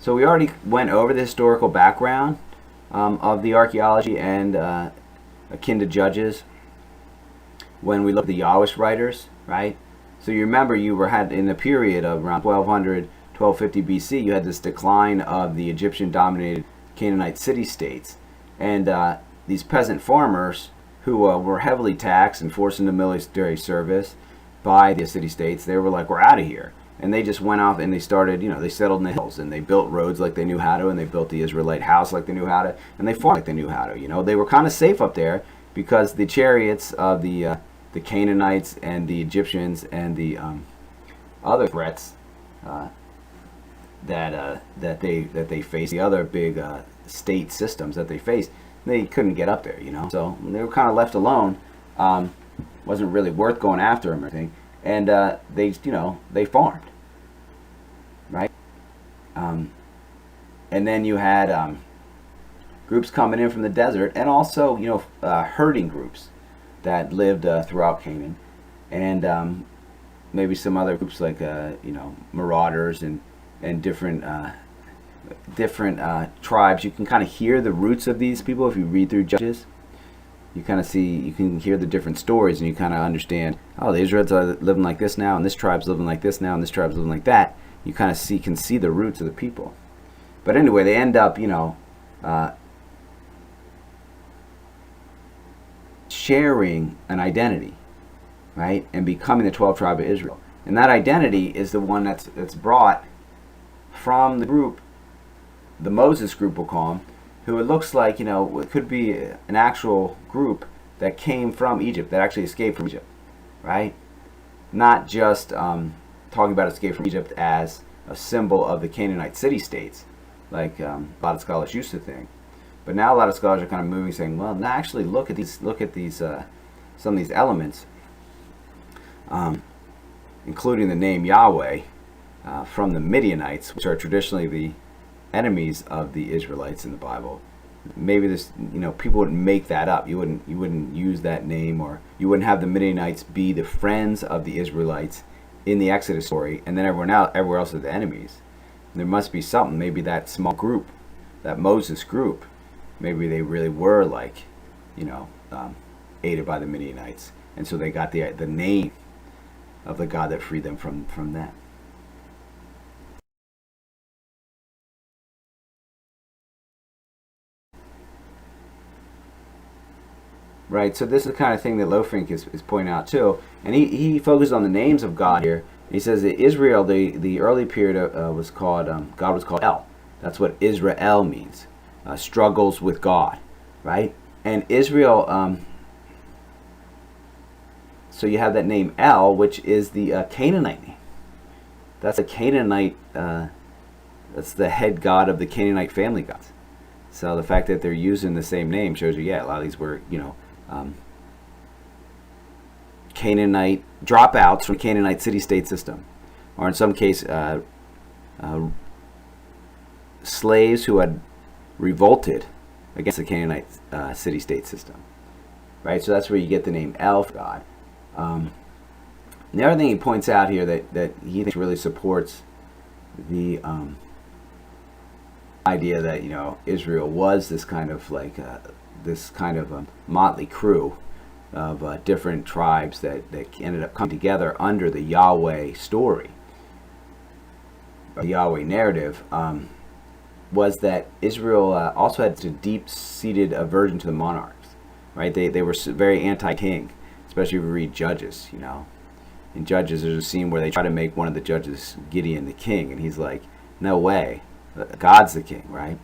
So we already went over the historical background of the archaeology and akin to Judges when we look at the Yahwist writers, right? So you remember had in the period of around 1200, 1250 BC, you had this decline of the Egyptian-dominated Canaanite city-states. And these peasant farmers who were heavily taxed and forced into military service by the city-states, they were like, we're out of here. And they just went off and they started, they settled in the hills and they built roads like they knew how to, and they built the Israelite house like they knew how to, and they farmed like they knew how to. They were kind of safe up there because the chariots of the Canaanites and the Egyptians and the other threats that they faced, the other big state systems that they faced, they couldn't get up there. So they were kind of left alone. Wasn't really worth going after them or anything, and they farmed, right? And then you had groups coming in from the desert, and also herding groups that lived throughout Canaan, and maybe some other groups like marauders and different tribes. You can kind of hear the roots of these people if you read through Judges. You can hear the different stories, and you kind of understand, oh, the Israelites are living like this now, and this tribe's living like this now, and this tribe's living like that. You kind of can see the roots of the people. But anyway, they end up, sharing an identity, right, and becoming the 12 tribe of Israel. And that identity is the one that's brought from the group, the Moses group we'll call them, who it looks like, it could be an actual group that came from Egypt, that actually escaped from Egypt, right? Not just talking about escape from Egypt as a symbol of the Canaanite city-states, like a lot of scholars used to think. But now a lot of scholars are kind of moving, saying, well, now actually look at these, some of these elements, including the name Yahweh from the Midianites, which are traditionally the enemies of the Israelites in the Bible. Maybe this, people wouldn't make that up. You wouldn't use that name, or you wouldn't have the Midianites be the friends of the Israelites in the Exodus story, and then everywhere else are the enemies. There must be something. Maybe that small group, that Moses group, maybe they really were like, aided by the Midianites, and so they got the name of the God that freed them from that. Right, so this is the kind of thing that Lofink is pointing out too, and he focused on the names of God here. He says that Israel, the early period was called God was called El. That's what Israel means, struggles with God, right? And Israel, so you have that name El, which is the Canaanite name. That's a Canaanite. That's the head god of the Canaanite family gods. So the fact that they're using the same name shows you, a lot of these were, Canaanite dropouts from the Canaanite city-state system, or in some case, slaves who had revolted against the Canaanite city-state system. Right, so that's where you get the name El, God. The other thing he points out here that he thinks really supports the idea that Israel was this kind of motley crew of different tribes that ended up coming together under the Yahweh story, the Yahweh narrative, was that Israel also had a deep-seated aversion to the monarchs. Right, they were very anti-king, especially if you read Judges. In Judges, there's a scene where they try to make one of the judges, Gideon, the king, and he's like, no way, God's the king, right?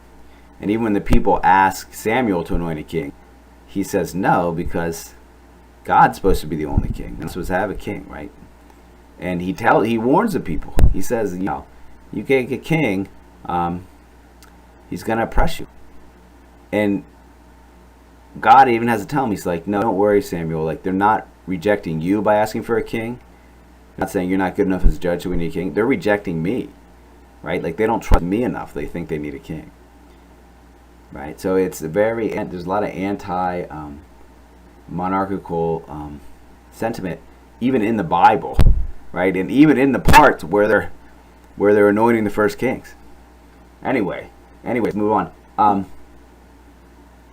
And even when the people ask Samuel to anoint a king, he says no, because God's supposed to be the only king. We're supposed to have a king, right? And he warns the people. He says, you get a king, he's going to oppress you. And God even has to tell him, he's like, no, don't worry, Samuel. Like, they're not rejecting you by asking for a king. They're not saying you're not good enough as a judge, so we need a king. They're rejecting me, right? Like, they don't trust me enough. They think they need a king, right? So there's a lot of anti-monarchical sentiment, even in the Bible, right? And even in the parts where they're anointing the first kings. Anyways, move on.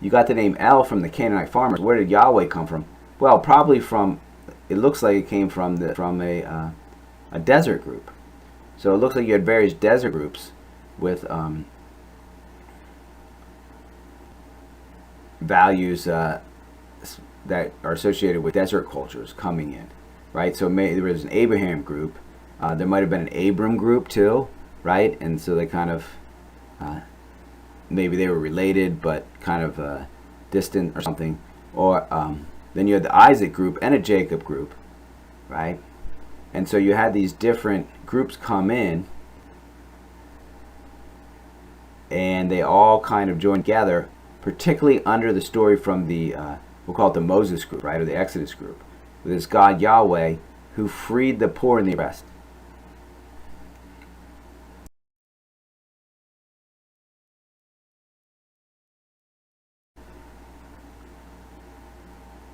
You got the name El from the Canaanite farmers. Where did Yahweh come from? Well, probably from. It looks like it came from a desert group. So it looks like you had various desert groups with values that are associated with desert cultures coming in, right? So there was an Abraham group. There might have been an Abram group too, right? And so they kind of maybe they were related but kind of distant or something. Or then you had the Isaac group and a Jacob group, right? And so you had these different groups come in, and they all kind of joined together, particularly under the story from the, we'll call it the Moses group, right, or the Exodus group, with this God Yahweh who freed the poor and the oppressed.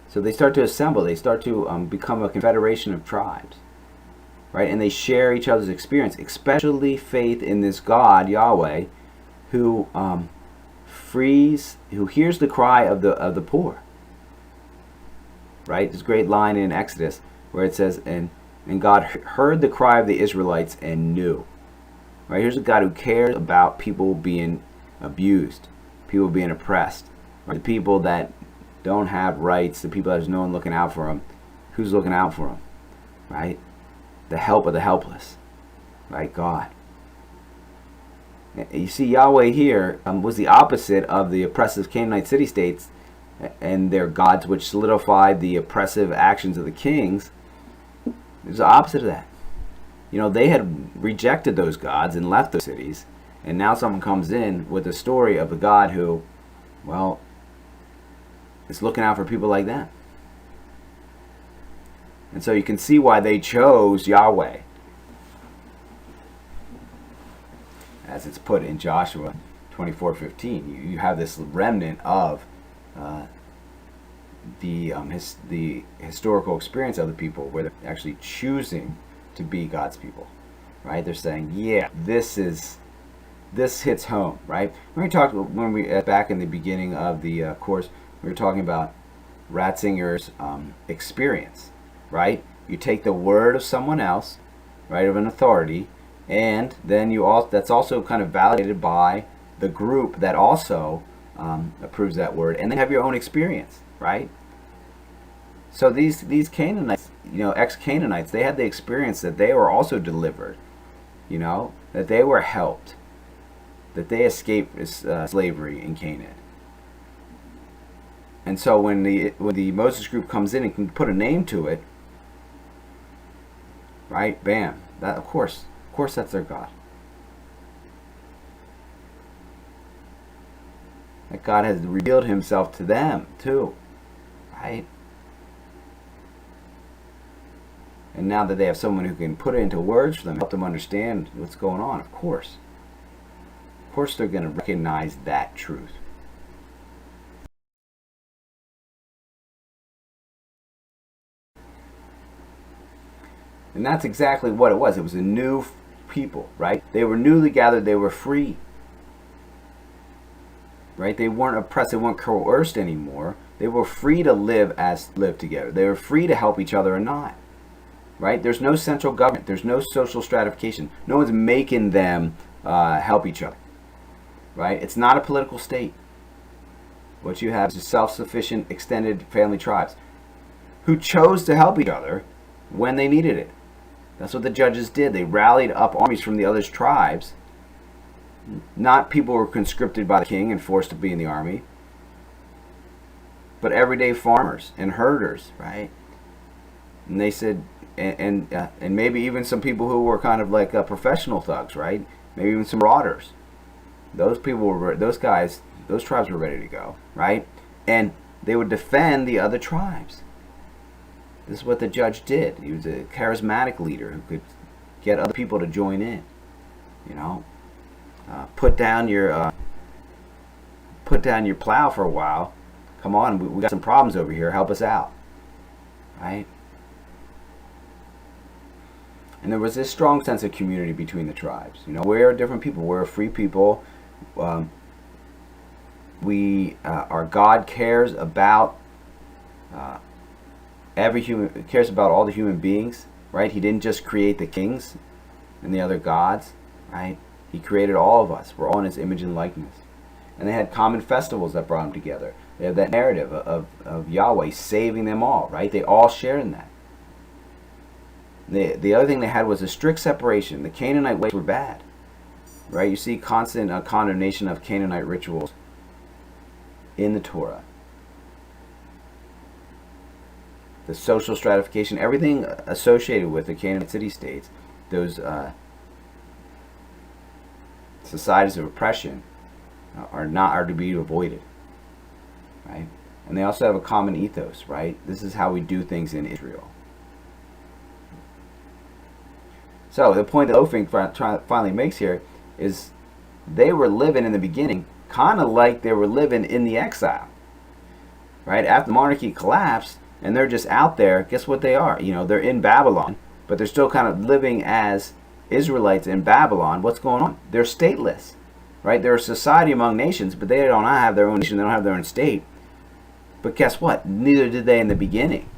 So they start to assemble, they start to become a confederation of tribes, right? And they share each other's experience, especially faith in this God, Yahweh, who who hears the cry of the poor, right? This great line in Exodus where it says, and God heard the cry of the Israelites and knew, right? Here's a God who cares about people being abused, people being oppressed, right? The people that don't have rights, the people that there's no one looking out for them. Who's looking out for them, right? The help of the helpless, right? God. You see, Yahweh here was the opposite of the oppressive Canaanite city-states and their gods, which solidified the oppressive actions of the kings. It was the opposite of that. You know, they had rejected those gods and left those cities, and now someone comes in with a story of a God who, well, is looking out for people like that. And so you can see why they chose Yahweh, as it's put in Joshua 24:15. You have this remnant of the historical experience of the people, where they're actually choosing to be God's people, right? They're saying, yeah, this hits home, right? When we back in the beginning of the course, we were talking about Ratzinger's experience, right? You take the word of someone else, right, of an authority, and then that's also kind of validated by the group that also approves that word, and then have your own experience, right? So these Canaanites, ex-Canaanites, they had the experience that they were also delivered, that they were helped, that they escaped slavery in Canaan. And so when the Moses group comes in and can put a name to it, right? Bam! That of course that's their God. That God has revealed Himself to them too, right? And now that they have someone who can put it into words for them, help them understand what's going on, of course they're going to recognize that truth. And that's exactly what it was. It was a new people, right? They were newly gathered. They were free, right? They weren't oppressed. They weren't coerced anymore. They were free to live together. They were free to help each other or not, right? There's no central government. There's no social stratification. No one's making them help each other, right? It's not a political state. What you have is self-sufficient extended family tribes who chose to help each other when they needed it. That's what the judges did. They rallied up armies from the other tribes. Not people who were conscripted by the king and forced to be in the army, but everyday farmers and herders, right? And they said, and maybe even some people who were kind of like professional thugs, right? Maybe even some marauders. Those tribes were ready to go, right? And they would defend the other tribes. This is what the judge did. He was a charismatic leader who could get other people to join in. Put down your plow for a while. Come on, we got some problems over here. Help us out, right? And there was this strong sense of community between the tribes. You know, we're different people. We're a free people. Our God cares about cares about all the human beings, right? He didn't just create the kings and the other gods, right? He created all of us. We're all in His image and likeness. And they had common festivals that brought them together. They have that narrative of Yahweh saving them all, right? They all shared in that. The other thing they had was a strict separation. The Canaanite ways were bad, right? You see constant condemnation of Canaanite rituals in the Torah. The social stratification, everything associated with the Canaanite city-states, those societies of oppression are to be avoided, right? And they also have a common ethos, right? This is how we do things in Israel. So the point that Ophir finally makes here is they were living in the beginning kind of like they were living in the exile, right? After the monarchy collapsed and they're just out there, guess what they are? You know, they're in Babylon, but they're still kind of living as Israelites in Babylon. What's going on? They're stateless, right? They're a society among nations, but they don't have their own nation. They don't have their own state. But guess what? Neither did they in the beginning,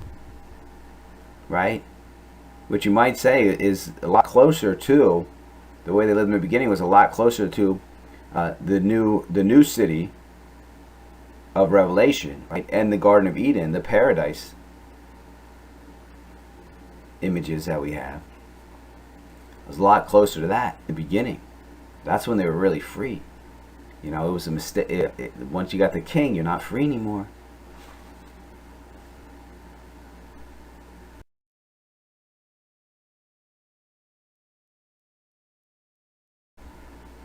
right? Which you might say is a lot closer to the way they lived in the beginning, was a lot closer to the new city of Revelation, right? And the Garden of Eden, the paradise images that we have. It was a lot closer to that in the beginning. That's when they were really free. You know, it was a mistake. Once you got the king, you're not free anymore.